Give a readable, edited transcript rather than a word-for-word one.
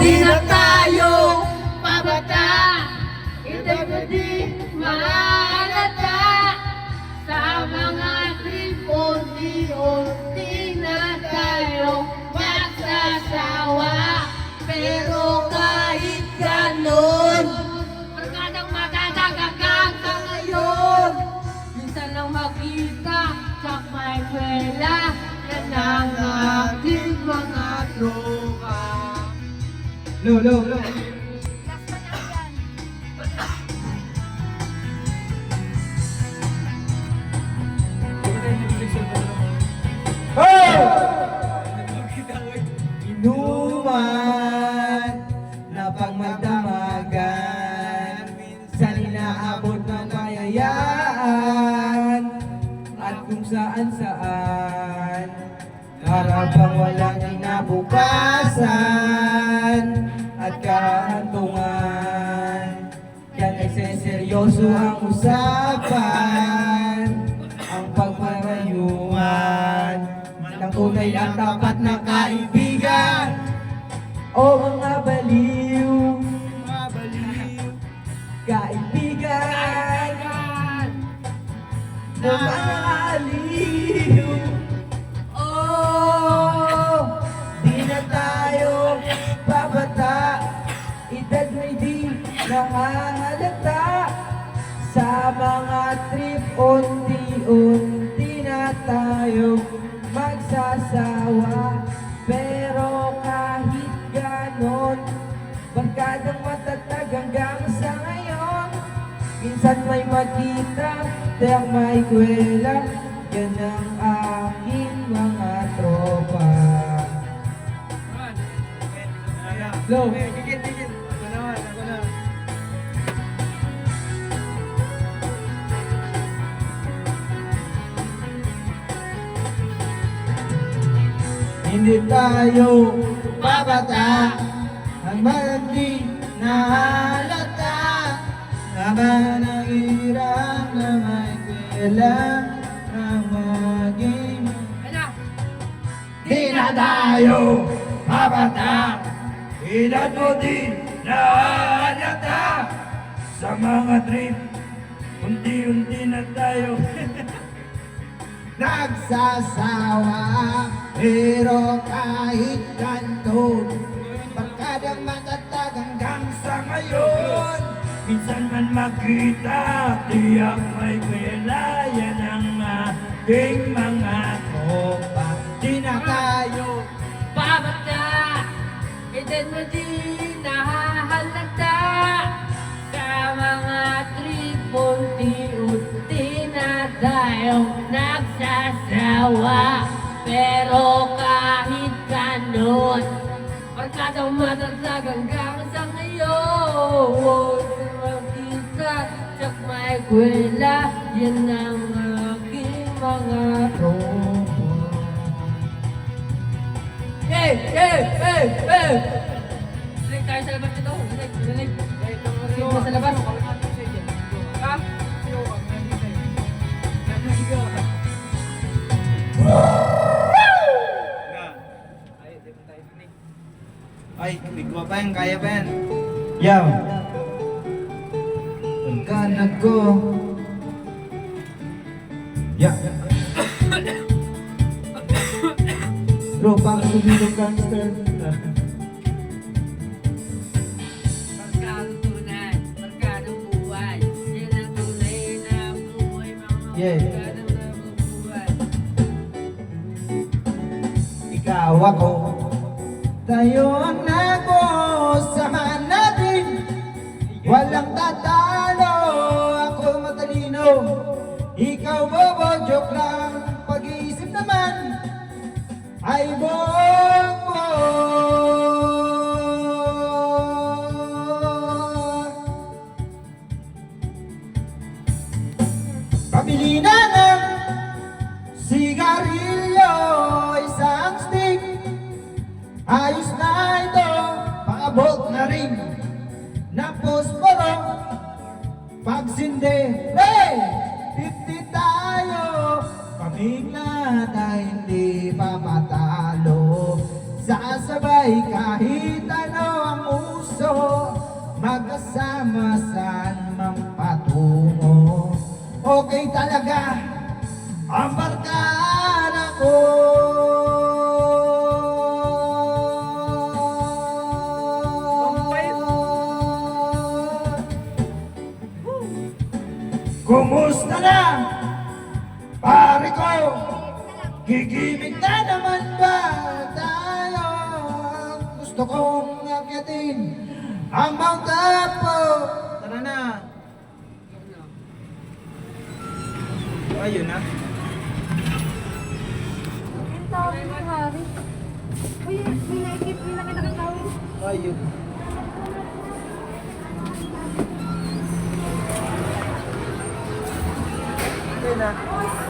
Di na tayo pabata, edad na di mahalata. Sa mga tripon, unti na tayo magsasawa. Pero kahit ganon, barkadang matatagang sa ngayon. Minsan lang makita sa may kwela, yan ang aking mga tropa. Lo. Inuman na pagmagdamagan, minsan inaabot ng kayayaan, at kung saan-saan harapang walang inabukasan at kahantungan. Yan ay seryoso ang usapan, ang pagparayuan ng tunay at tapat na kaibigan. O mga baliw, kaibigan, na mga aliw. Oh, di na tayo babata, edad may di nakahalata. Sa mga trip, unti-unti na tayo magsasawa. Pero kahit ganon, barkadang matatag hanggang sa ngayon. Minsan may makita, tiyak may kwela, yan ang aking mga tropa. Slow. Tigil. Ako naman. Hindi tayo babata, hanggang di nahalata. Naman ang hirap na may kailang na maging. Di na tayo babata, edad mo di nahalata. Sa mga trip, unti-unti na tayo nagsasawa. Pero kahit ganto, barkadang matatag hanggang sa ngayon. Minsan man makita, tiyak may kwela, yan ang aking mga tropa. Di na tayo Pabata, edad mo di nahahalata. Sa mga tripon, unti na tayo nagsasawa. Pero kahit ganon, barkadang matatag hanggang sa ngayon. Makita sa may kwela, yan ang aking mga tropa. Hey! Dinig tayo sa labas nito. Dinig. Dinig mo sa labas. Ha? Ay, bigwa pa yan, kaya pa yan. Yaw! Pagkanag ko. Ya! Tropang sumilong gangster. Barkadang tunay, barkadang buhay. Yan ang tunay na buhay, mga Yeah. barkadang na buhay. Ikaw ako, tayo ang nag-uusahan natin. Walang tatalo, ako matalino. Ikaw bobo, joke lang. Pag-iisip naman ay bobo. Pabili na ng sigarilyo, isang stick. Ayos na ito, pakabot na rin na posporo. Pagsindi, hey! 50 tayo, pamigla tayo hindi pa matalo. Sasabay kahit ano ang kasama saan mang patungo. Okay talaga ang barkada ko. Kumusta na, pare ko? Gigimik na naman ba tayo? Gusto kong akitin ang Mount Apo. Tara na. Ayun na. Ang tawag ni Harry. Uy, may nakita kang tawag. Ayun.